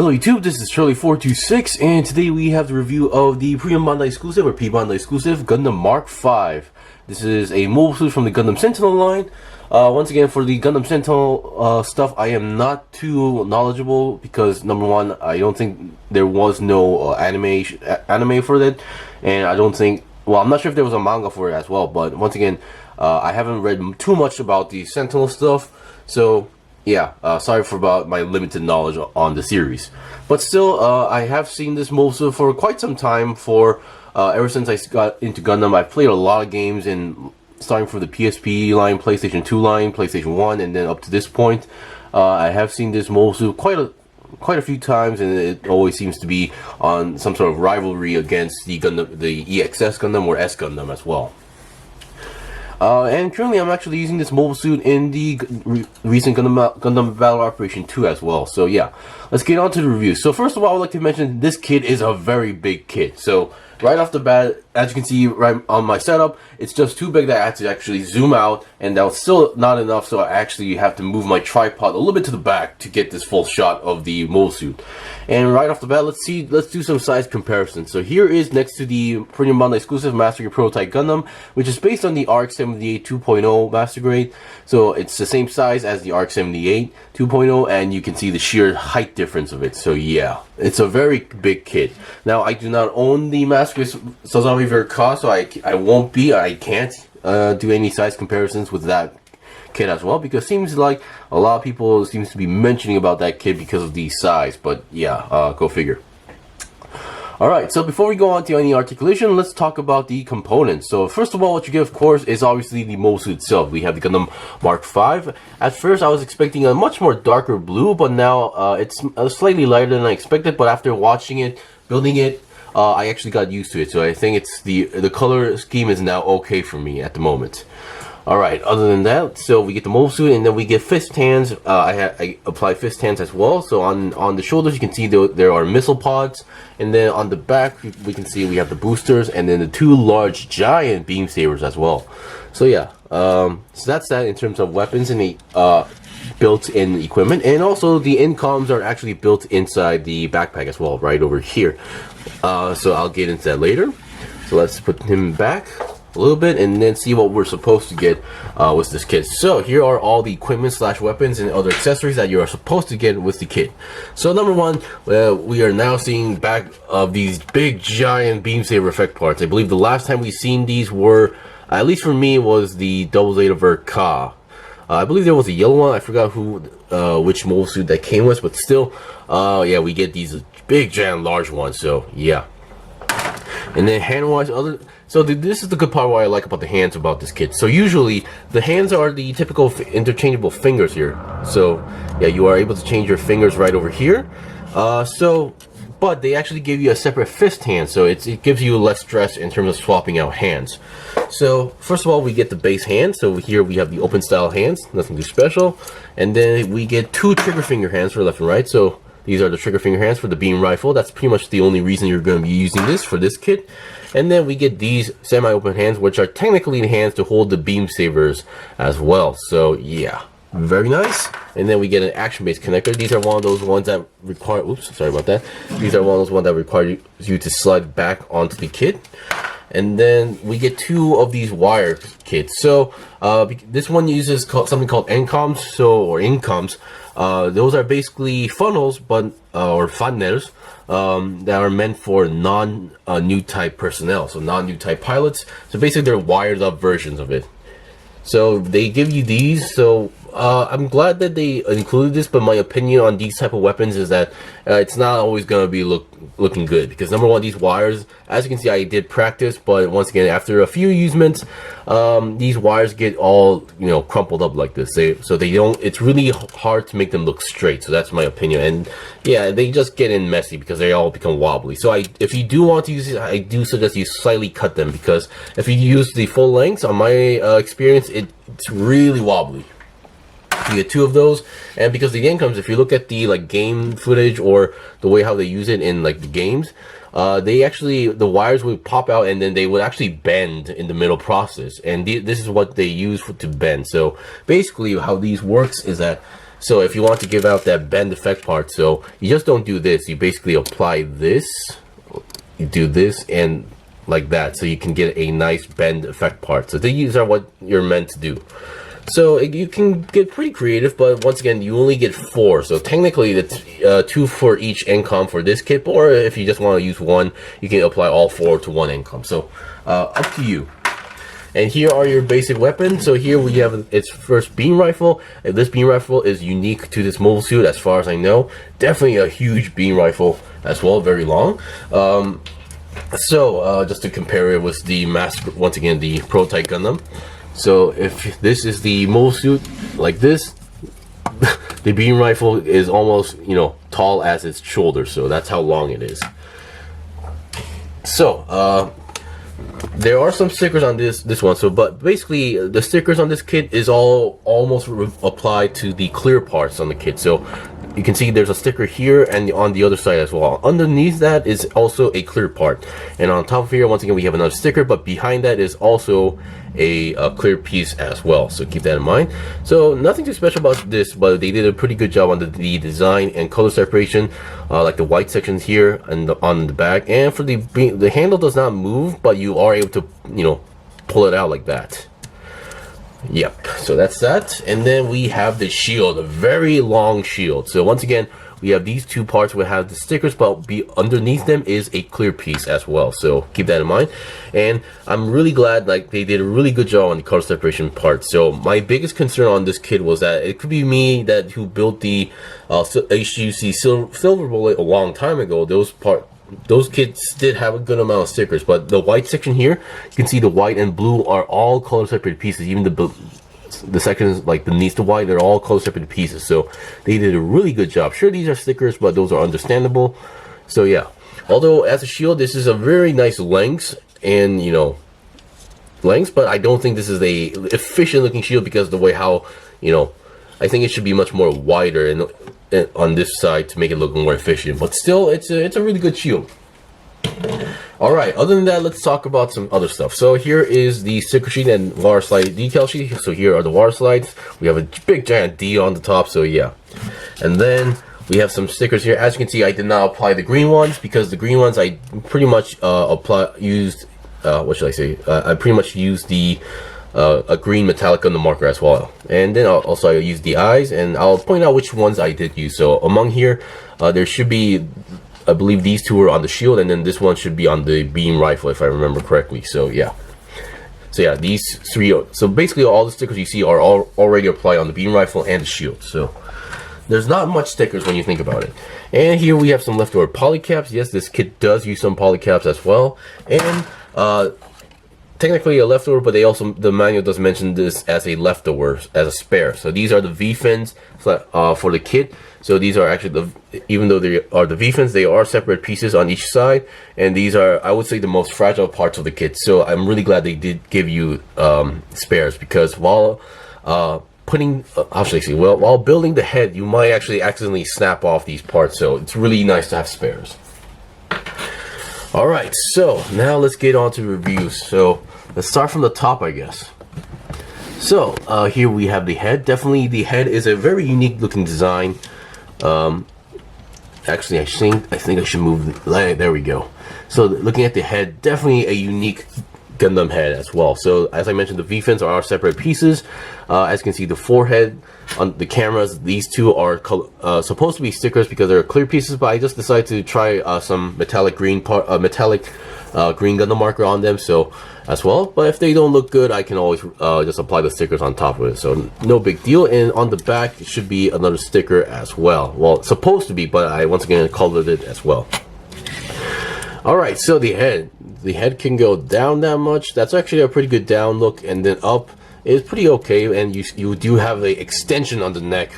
Hello YouTube, this is Shirley426, and today we have the review of the P-Bandai exclusive, or P-Bandai exclusive, Gundam Mark V. This is a mobile suit from the Gundam Sentinel line. Once again, for the Gundam Sentinel stuff, I am not too knowledgeable because, number one, I don't think there was no anime for that, and I don't think, well, I'm not sure if there was a manga for it as well, but once again, I haven't read too much about the Sentinel stuff, so yeah, sorry for about my limited knowledge on the series, but still, I have seen this mobile for quite some time. Ever since I got into Gundam, I've played a lot of games, and starting from the PSP line, PlayStation 2 line, PlayStation 1, and then up to this point, I have seen this mobile quite a few times, and it always seems to be on some sort of rivalry against the Gundam, the EXS Gundam or S Gundam as well. And currently I'm actually using this mobile suit in the recent Gundam Battle Operation 2 as well. So yeah, let's get on to the review. So first of all, I would like to mention this kit is a very big kit. So right off the bat, as you can see right on my setup, it's just too big that I had to actually zoom out, and that was still not enough, so I actually have to move my tripod a little bit to the back to get this full shot of the mobile suit. And right off the bat, let's do some size comparisons. So here is next to the P-Bandai exclusive Master Grade Prototype Gundam, which is based on the RX-78 2.0 Master Grade. So it's the same size as the RX-78 2.0, and you can see the sheer height difference of it. So yeah, it's a very big kit. Now, I do not own the Master Grade Sazami Verka, so I can't do any size comparisons with that kit as well, because it seems like a lot of people seems to be mentioning about that kit because of the size, but yeah, go figure. Alright, so before we go on to any articulation, let's talk about the components. So first of all, what you get, of course, is obviously the mobile suit itself. We have the Gundam Mark V. At first, I was expecting a much more darker blue, but now it's slightly lighter than I expected, but after watching it, building it, I actually got used to it, so I think it's the color scheme is now okay for me at the moment. Alright, other than that, so we get the mobile suit, and then we get fist hands. I apply fist hands as well. So on the shoulders, you can see there are missile pods, and then on the back, we can see we have the boosters, and then the two large giant beam sabers as well. So yeah, so that's that in terms of weapons and the built-in equipment, and also the Incoms are actually built inside the backpack as well, right over here. So I'll get into that later. So let's put him back a little bit and then see what we're supposed to get with this kit. So here are all the equipment / weapons and other accessories that you are supposed to get with the kit. So number one, we are now seeing back of these big giant beam saber effect parts. I believe the last time we seen these were, at least for me, was the Double Zeta Verka. I believe there was a yellow one. I forgot which mobile suit that came with, but still, yeah, we get these big giant large ones. So yeah. And then hand-wise, this is the good part what I like about the hands about this kit. So usually the hands are the typical interchangeable fingers here. So yeah, you are able to change your fingers right over here. But they actually give you a separate fist hand, so it gives you less stress in terms of swapping out hands. So first of all, we get the base hand. So here we have the open style hands, nothing too special. And then we get two trigger finger hands for left and right. So these are the trigger finger hands for the beam rifle. That's pretty much the only reason you're going to be using this for this kit. And then we get these semi-open hands, which are technically the hands to hold the beam sabers as well. So yeah, very nice. And then we get an action-based connector. These are one of those ones that require, oops, sorry about that. These are one of those ones that require you to slide back onto the kit. And then we get two of these wire kits. So this one uses something called Incoms, or Incoms. Those are basically funnels, but or funnels that are meant for non-new type personnel, so non-new type pilots. So basically, they're wired up versions of it. So they give you these. So I'm glad that they included this, but my opinion on these type of weapons is that it's not always going to be looking good, because number one, these wires, as you can see, I did practice, but once again, after a few usements, these wires get all, you know, crumpled up like this. So they don't, it's really hard to make them look straight. So that's my opinion. And yeah, they just get in messy because they all become wobbly. So if you do want to use it, I do suggest you slightly cut them, because if you use the full lengths, on my experience, it's really wobbly. You get two of those, and because the Incoms, if you look at the game footage or the way how they use it in the games, the wires would pop out and then they would actually bend in the middle process, and this is what they use to bend. So basically how these works is that So if you want to give out that bend effect part, so you just don't do this. You basically apply this, you do this, and like that, so you can get a nice bend effect part. So these are what you're meant to do. So you can get pretty creative, but once again, you only get 4. So technically, it's 2 for each Incom for this kit, or if you just want to use 1, you can apply all 4 to 1 Incom. So up to you. And here are your basic weapons. So here we have its first beam rifle. And this beam rifle is unique to this mobile suit as far as I know. Definitely a huge beam rifle as well, very long. Just to compare it with the once again, the prototype Gundam. So if this is the mobile suit like this, the beam rifle is almost, you know, tall as its shoulder. So that's how long it is. So, there are some stickers on this one, so but basically the stickers on this kit is all almost applied to the clear parts on the kit. So you can see there's a sticker here and on the other side as well. Underneath that is also a clear part, and on top of here, once again, we have another sticker, but behind that is also a clear piece as well. So keep that in mind. So nothing too special about this, but they did a pretty good job on the design and color separation, like the white sections here and on the back. And for the handle does not move, but you are able to, you know, pull it out like that. Yep, so that's that. And then we have the shield, a very long shield. So once again, we have these 2 parts where have the stickers, but underneath them is a clear piece as well. So keep that in mind. And I'm really glad, like, they did a really good job on the color separation part. So my biggest concern on this kit was that it could be me who built the HUC Silver Bullet a long time ago. Those kits did have a good amount of stickers, but the white section here, you can see the white and blue are all color separated pieces. Even the sections like beneath the white, they're all color separated pieces. So they did a really good job. Sure, these are stickers, but those are understandable. So yeah, although as a shield, this is a very nice length and, you know, but I don't think this is a efficient looking shield because of the way how, you know, I think it should be much more wider and on this side to make it look more efficient, but still it's a really good shield. All right, other than that, let's talk about some other stuff. So here is the sticker sheet and water slide decal sheet. So here are the water slides. We have a big giant D on the top, so yeah. And then we have some stickers here. As you can see, I did not apply the green ones because the green ones I pretty much used I pretty much used the a green metallic on the marker as well. And then also I use the eyes, and I'll point out which ones I did use. So among here, there should be, I believe these 2 are on the shield, and then this one should be on the beam rifle if I remember correctly. So yeah. So yeah, these 3 so basically all the stickers you see are already applied on the beam rifle and the shield. So there's not much stickers when you think about it. And here we have some leftover polycaps. Yes, this kit does use some polycaps as well. And technically a leftover, but the manual does mention this as a leftover, as a spare. So these are the V-fins for the kit. So these are actually even though they are the V-fins, they are separate pieces on each side, and these are, I would say, the most fragile parts of the kit. So I'm really glad they did give you spares, because while while building the head, you might actually accidentally snap off these parts. So it's really nice to have spares. Alright, so now let's get on to reviews. So let's start from the top, I guess. So here we have the head. Definitely the head is a very unique looking design. Actually, I think I should move there we go. So looking at the head, definitely a unique Gundam head as well. So as I mentioned, the V-fins are separate pieces. As you can see, the forehead on the cameras, these 2 are supposed to be stickers because they're clear pieces, but I just decided to try some metallic green green Gundam marker on them, so as well. But if they don't look good, I can always just apply the stickers on top of it, so no big deal. And on the back, it should be another sticker as well. Well, it's supposed to be, but I once again colored it as well. Alright, so the head can go down that much. That's actually a pretty good down look, and then up is pretty okay. And you do have a extension on the neck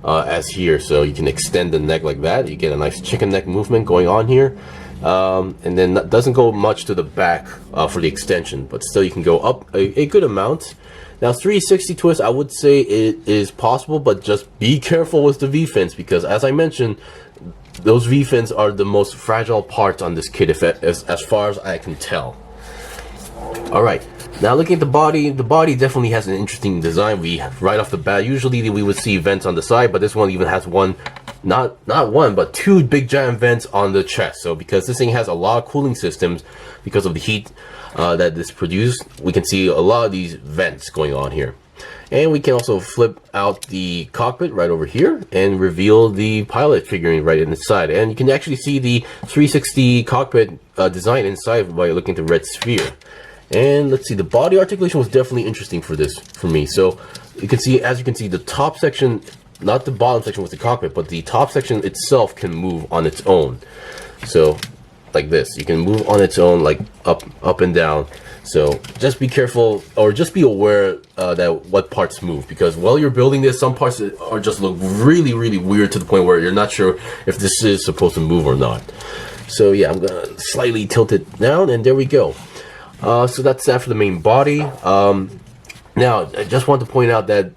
as here, so you can extend the neck like that. You get a nice chicken neck movement going on here. And then that doesn't go much to the back for the extension, but still you can go up a good amount. Now 360 twist, I would say it is possible, but just be careful with the V-fins, because as I mentioned, those V-fins are the most fragile parts on this kit, as far as I can tell. Alright, Now looking at the body definitely has an interesting design. Right off the bat, usually we would see vents on the side, but this one even has one, not one, but two big giant vents on the chest. So because this thing has a lot of cooling systems, because of the heat that this produced, we can see a lot of these vents going on here. And we can also flip out the cockpit right over here and reveal the pilot figurine right inside. And you can actually see the 360 cockpit design inside by looking at the red sphere. And let's see, the body articulation was definitely interesting for me. So you can see, as you can see, the top section, not the bottom section with the cockpit, but the top section itself can move on its own. So like this, you can move on its own, like up and down. So just be careful, or just be aware that what parts move, because while you're building this, some parts are just look really weird to the point where you're not sure if this is supposed to move or not. So yeah, I'm gonna slightly tilt it down, and there we go. So that's that for the main body. Now I just want to point out that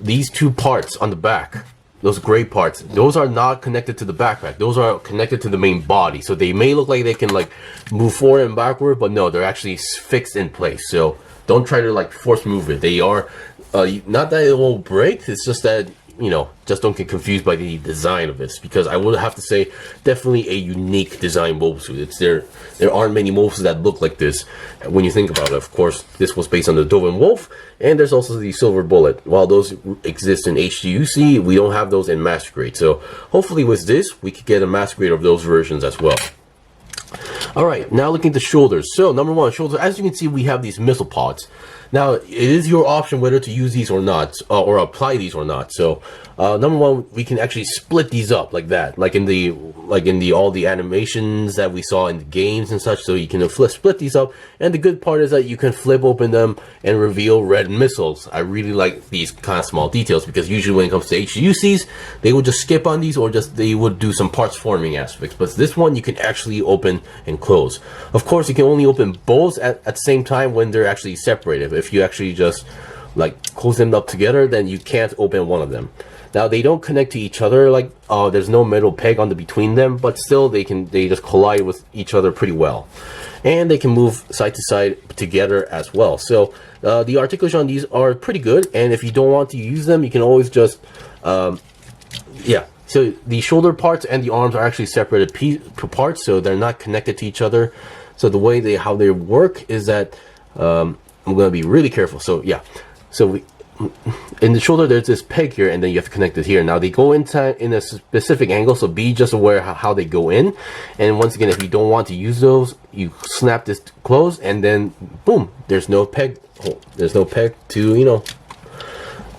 these two parts on the back, those gray parts, those are not connected to the backpack. Those are connected to the main body. So they may look like they can like move forward and backward, but no, they're actually fixed in place. So don't try to like force move it. They are, not that it won't break, it's just that, you know, just don't get confused by the design of this, because I would have to say definitely a unique design mobile suit. There aren't many mobile suits that look like this when you think about it. Of course, this was based on the Doven Wolf, and there's also the Silver Bullet. While those exist in HDUC, we don't have those in Master Grade. So hopefully with this, we could get a Master Grade of those versions as well. Alright, now looking at the shoulders. So number one, shoulders, as you can see, we have these missile pods. Now, it is your option whether to use these or not, or apply these or not. So, number one, we can actually split these up like that, like in the all the animations that we saw in the games and such. So you can split these up, and the good part is that you can flip open them and reveal red missiles. I really like these kind of small details, because usually when it comes to HUCs, they would just skip on these, or just they would do some parts forming aspects. But this one you can actually open and close. Of course, you can only open both at the same time when they're actually separated. If you actually just like close them up together, then you can't open one of them. Now they don't connect to each other, like there's no metal peg on the between them, but still they just collide with each other pretty well, and they can move side to side together as well. So the articulation on these are pretty good, and if you don't want to use them, you can always just yeah. So the shoulder parts and the arms are actually separated parts, so they're not connected to each other. So the way how they work is that I'm going to be really careful. So yeah, so in the shoulder there's this peg here, and then you have to connect it here. Now they go inside in a specific angle, so be just aware how they go in. And once again, if you don't want to use those, you snap this closed, and then boom, there's no peg to, you know,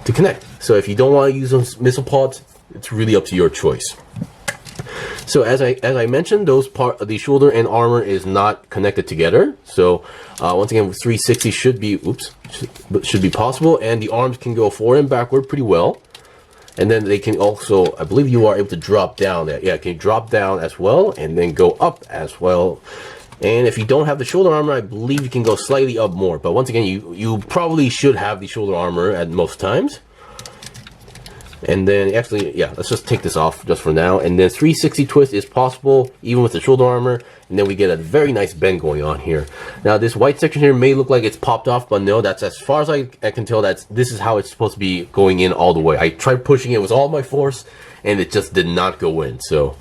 to connect. So if you don't want to use those missile pods, it's really up to your choice. So as I mentioned, the shoulder and armor is not connected together. So once again, 360 should be possible, and the arms can go forward and backward pretty well. And then they can also, I believe you are able to drop down. Yeah, can drop down as well, and then go up as well. And if you don't have the shoulder armor, I believe you can go slightly up more. But once again, you probably should have the shoulder armor at most times. And then actually, yeah, let's just take this off just for now. And then 360 twist is possible even with the shoulder armor. And then we get a very nice bend going on here. Now this white section here may look like it's popped off, but no, that's as far as I can tell, this is how it's supposed to be going in all the way. I tried pushing it with all my force, and it just did not go in. So,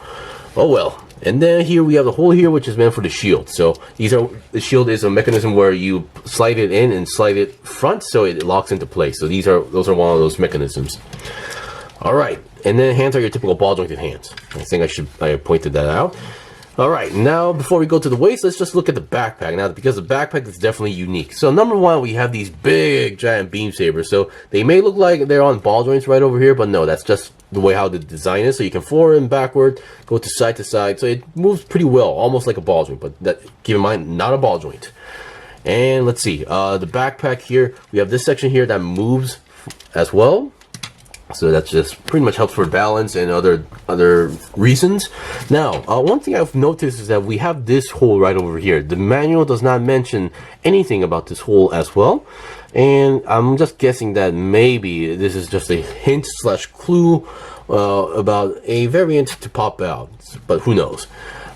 oh well. And then here we have the hole here, which is meant for the shield. So the shield is a mechanism where you slide it in and slide it front, so it locks into place. So those are one of those mechanisms. Alright, and then hands are your typical ball jointed hands. I think I pointed that out. Alright, now before we go to the waist, let's just look at the backpack. Now, because the backpack is definitely unique. So number one, we have these big giant beam sabers. So they may look like they're on ball joints right over here, but no, that's just the way how the design is. So you can forward and backward, go to side. So it moves pretty well, almost like a ball joint, but keep in mind, not a ball joint. And let's see, the backpack here, we have this section here that moves as well. So that just pretty much helps for balance and other reasons. Now, one thing I've noticed is that we have this hole right over here. The manual does not mention anything about this hole as well. And I'm just guessing that maybe this is just a hint / clue about a variant to pop out. But who knows?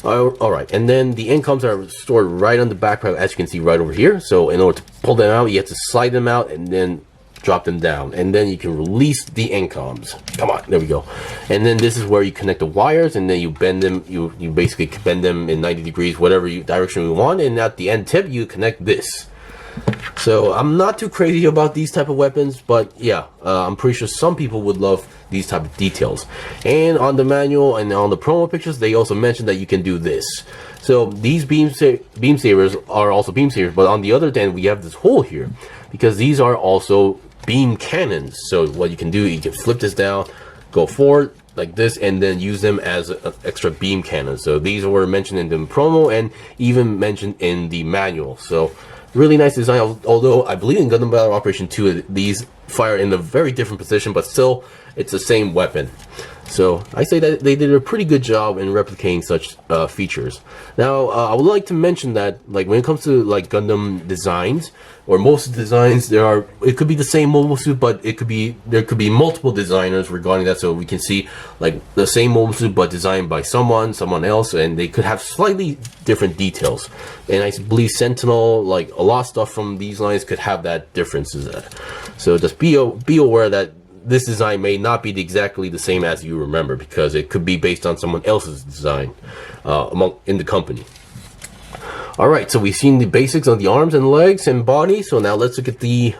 All right, and then the incomes are stored right on the backpack, as you can see right over here. So in order to pull them out, you have to slide them out and then drop them down, and then you can release the incomes. Come on, there we go. And then this is where you connect the wires, and then you bend them. You basically bend them in 90 degrees, whatever direction you want, and at the end tip, you connect this. So I'm not too crazy about these type of weapons, but yeah, I'm pretty sure some people would love these type of details. And on the manual and on the promo pictures, they also mentioned that you can do this. So these beam sabers are also beam sabers, but on the other end we have this hole here because these are also beam cannons. So what you can do, you can flip this down, go forward like this, and then use them as an extra beam cannon. So these were mentioned in the promo and even mentioned in the manual. So really nice design, although I believe in Gundam Battle Operation 2 these fire in a very different position, but still it's the same weapon. So I say that they did a pretty good job in replicating such features. Now I would like to mention that, like, when it comes to like Gundam designs, or most of the designs, it could be the same mobile suit, but there could be multiple designers regarding that. So we can see like the same mobile suit but designed by someone else, and they could have slightly different details. And I believe Sentinel, like a lot of stuff from these lines could have that differences. So just be aware that this design may not be exactly the same as you remember, because it could be based on someone else's design in the company. Alright, so we've seen the basics on the arms and legs and body, so now let's look at the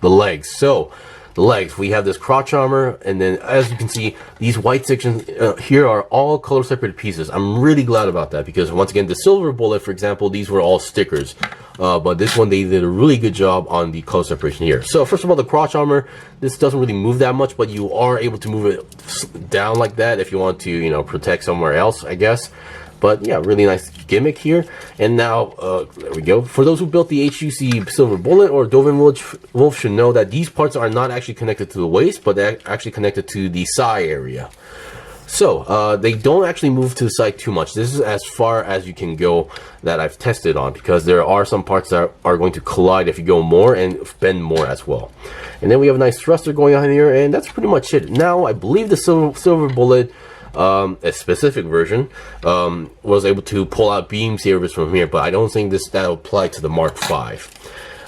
legs. So the legs, we have this crotch armor, and then as you can see, these white sections here are all color separated pieces. I'm really glad about that, because once again, the silver bullet, for example, these were all stickers, but this one they did a really good job on the color separation here. So first of all, the crotch armor, this doesn't really move that much, but you are able to move it down like that if you want to, you know, protect somewhere else, I guess. But yeah, really nice gimmick here. And now, there we go. For those who built the HUC Silver Bullet or Doven Wolf should know that these parts are not actually connected to the waist, but they're actually connected to the side area. So, they don't actually move to the side too much. This is as far as you can go that I've tested on, because there are some parts that are going to collide if you go more and bend more as well. And then we have a nice thruster going on here, and that's pretty much it. Now, I believe the Silver Bullet, a specific version, was able to pull out beam sabers from here, but I don't think that'll apply to the Mark V.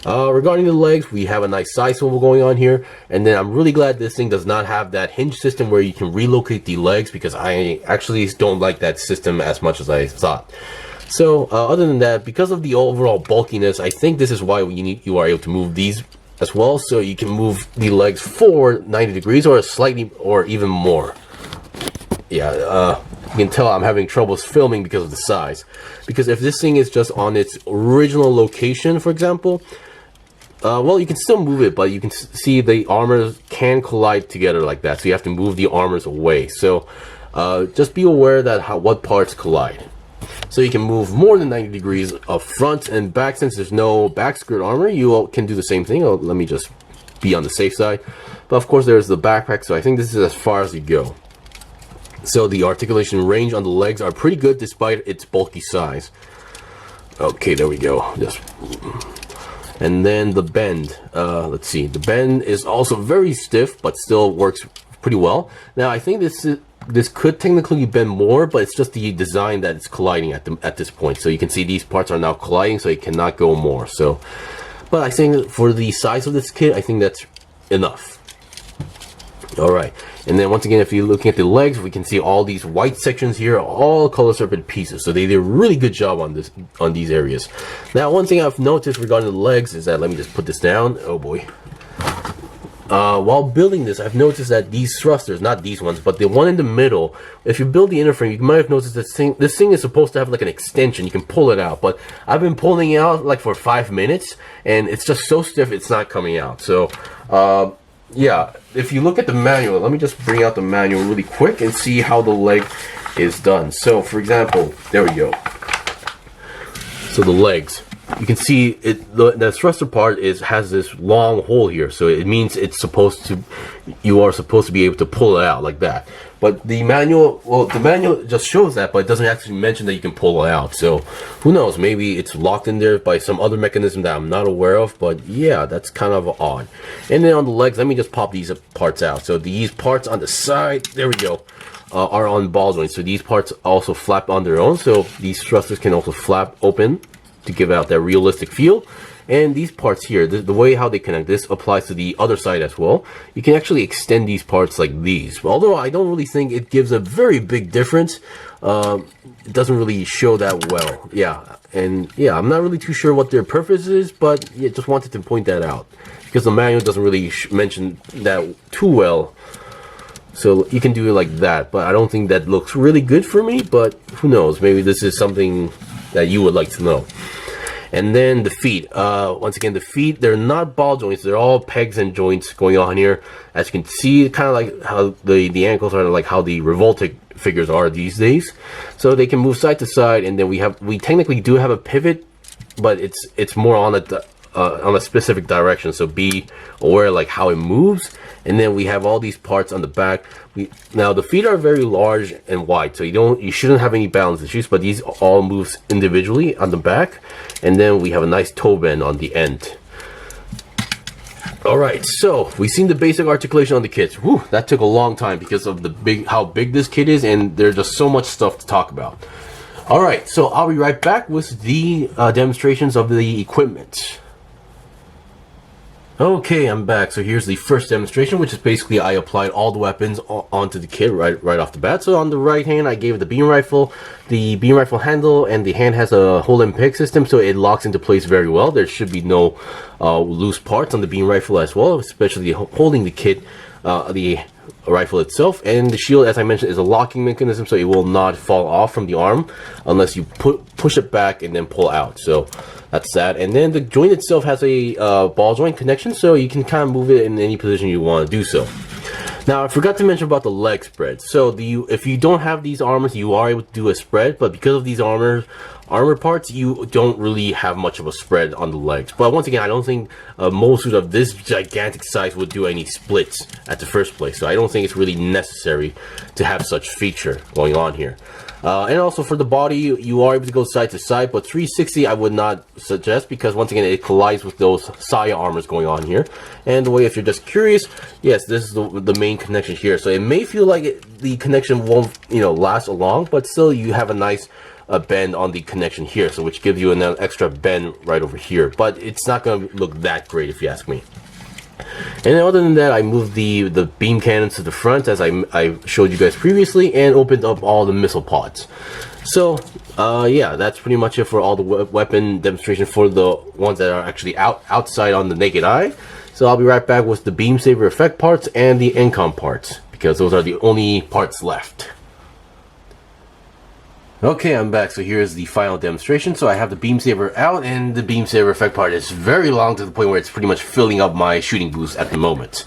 Regarding the legs, we have a nice side swivel going on here, and then I'm really glad this thing does not have that hinge system where you can relocate the legs, because I actually don't like that system as much as I thought. So other than that, because of the overall bulkiness, I think this is why you are able to move these as well, so you can move the legs forward 90 degrees or slightly, or even more. Yeah, you can tell I'm having troubles filming because of the size. Because if this thing is just on its original location, for example, well, you can still move it, but you can see the armors can collide together like that. So you have to move the armors away. So just be aware that what parts collide. So you can move more than 90 degrees up front and back. Since there's no back skirt armor, you can do the same thing. Let me just be on the safe side. But of course, there's the backpack. So I think this is as far as you go. So the articulation range on the legs are pretty good despite its bulky size. Okay, there we go. And then the bend. Let's see. The bend is also very stiff, but still works pretty well. Now, I think this could technically bend more, but it's just the design that it's colliding at this point. So you can see these parts are now colliding, so it cannot go more. So, but I think for the size of this kit, I think that's enough. Alright, and then once again, if you're looking at the legs, we can see all these white sections here, all color separated pieces. So they did a really good job on these areas. Now, one thing I've noticed regarding the legs is that, let me just put this down. Oh boy. While building this, I've noticed that these thrusters, not these ones, but the one in the middle, if you build the inner frame, you might have noticed that this thing is supposed to have like an extension. You can pull it out, but I've been pulling it out like for 5 minutes, and it's just so stiff, it's not coming out. So, yeah, if you look at the manual, let me just bring out the manual really quick and see how the leg is done. So, for example, there we go. So the legs, you can see the thruster part has this long hole here, so it means you are supposed to be able to pull it out like that. But the manual, well, the manual just shows that, but it doesn't actually mention that you can pull it out. So who knows? Maybe it's locked in there by some other mechanism that I'm not aware of. But yeah, that's kind of odd. And then on the legs, let me just pop these parts out. So these parts on the side, there we go, are on ball joints. So these parts also flap on their own. So these thrusters can also flap open to give out that realistic feel. And these parts here, the way how they connect, this applies to the other side as well. You can actually extend these parts like these. Although I don't really think it gives a very big difference. It doesn't really show that well. Yeah, and yeah, I'm not really too sure what their purpose is, but yeah, just wanted to point that out. Because the manual doesn't really mention that too well. So you can do it like that, but I don't think that looks really good for me, but who knows, maybe this is something that you would like to know. And then the feet, once again, the feet, they're not ball joints, they're all pegs and joints going on here. As you can see, kind of like how the ankles are, like how the Revoltic figures are these days. So they can move side to side, and then we technically do have a pivot, but it's more on a specific direction, so be aware like how it moves. And then we have all these parts on the back. Now the feet are very large and wide, so you shouldn't have any balance issues, but these all moves individually on the back. And then we have a nice toe bend on the end. Alright, so we've seen the basic articulation on the kits. Whew, that took a long time because of how big this kit is, and there's just so much stuff to talk about. Alright, so I'll be right back with the demonstrations of the equipment. Okay, I'm back. So here's the first demonstration, which is basically I applied all the weapons onto the kit right off the bat. So on the right hand, I gave it the beam rifle handle, and the hand has a hold and peg system, so it locks into place very well. There should be no loose parts on the beam rifle as well, especially holding the kit, the rifle itself. And the shield, as I mentioned, is a locking mechanism, so it will not fall off from the arm unless you push it back and then pull out. So that's that. And then the joint itself has a ball joint connection, so you can kind of move it in any position you want to do so. Now, I forgot to mention about the leg spread. So if you don't have these armors, you are able to do a spread, but because of these armor parts, you don't really have much of a spread on the legs. But once again, I don't think a mobile suit of this gigantic size would do any splits at the first place. So I don't think it's really necessary to have such feature going on here. And also for the body, you are able to go side to side, but 360 I would not suggest, because once again it collides with those Saya armors going on here. And the way, if you're just curious, yes, this is the main connection here. So it may feel like the connection won't last long, but still you have a nice bend on the connection here, so which gives you an extra bend right over here. But it's not going to look that great if you ask me. And then other than that, I moved the beam cannons to the front, as I showed you guys previously, and opened up all the missile pods. So yeah, that's pretty much it for all the weapon demonstration for the ones that are actually outside on the naked eye. So I'll be right back with the beam saber effect parts and the Incom parts, because those are the only parts left. Okay, I'm back. So here's the final demonstration. So I have the beam saber out, and the beam saber effect part is very long, to the point where it's pretty much filling up my shooting boost at the moment.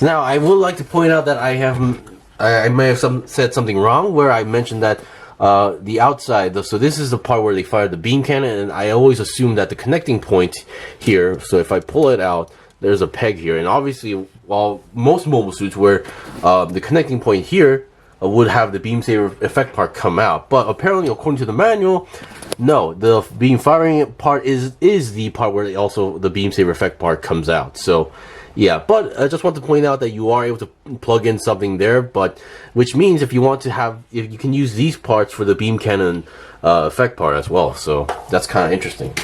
Now, I would like to point out that I may have said something wrong, where I mentioned that the outside, so this is the part where they fire the beam cannon, and I always assume that the connecting point here, so if I pull it out, there's a peg here, and obviously, while most mobile suits where the connecting point here would have the beam saber effect part come out, but apparently according to the manual, no, the beam firing part is the part where also the beam saber effect part comes out. So yeah, but I just want to point out that you are able to plug in something there, but which means if you want to have, if you can use these parts for the beam cannon effect part as well. So that's kind of interesting.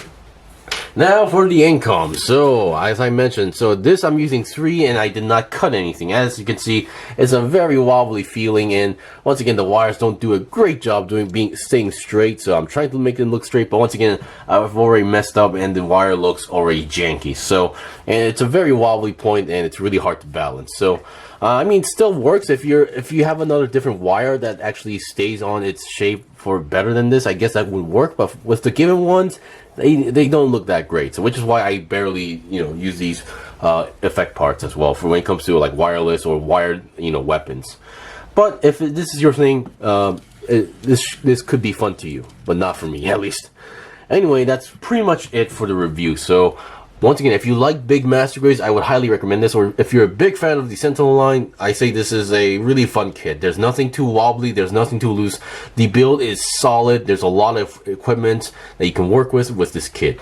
Now for the Incom. So as I mentioned, so this I'm using 3, and I did not cut anything. As you can see, it's a very wobbly feeling, and once again the wires don't do a great job staying straight. So I'm trying to make them look straight, but once again I've already messed up, and the wire looks already janky. So, and it's a very wobbly point, and it's really hard to balance. So I mean, it still works if you have another different wire that actually stays on its shape for better than this. I guess that would work, but with the given ones, they don't look that great. So which is why I barely use these effect parts as well for when it comes to like wireless or wired weapons. But if this is your thing, this could be fun to you, but not for me at least. Anyway, that's pretty much it for the review. So Once again, if you like big master grades, I would highly recommend this. Or if you're a big fan of the Sentinel line, I say this is a really fun kit. There's nothing too wobbly, there's nothing too loose. The build is solid. There's a lot of equipment that you can work with this kit.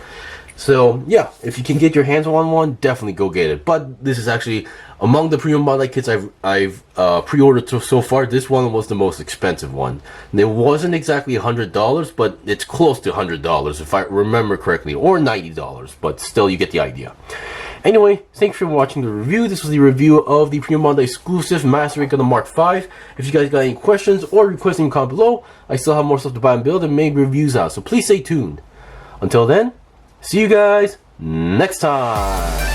So yeah, if you can get your hands on one, definitely go get it. But this is actually, among the premium Bandai kits I've pre-ordered so far, this one was the most expensive one. And it wasn't exactly $100, but it's close to $100 if I remember correctly, or $90, but still you get the idea. Anyway, thanks for watching the review. This was the review of the premium Bandai exclusive Master Gundam Mark 5. If you guys got any questions or requests in the comment below, I still have more stuff to buy and build and make reviews out, so please stay tuned. Until then, see you guys next time.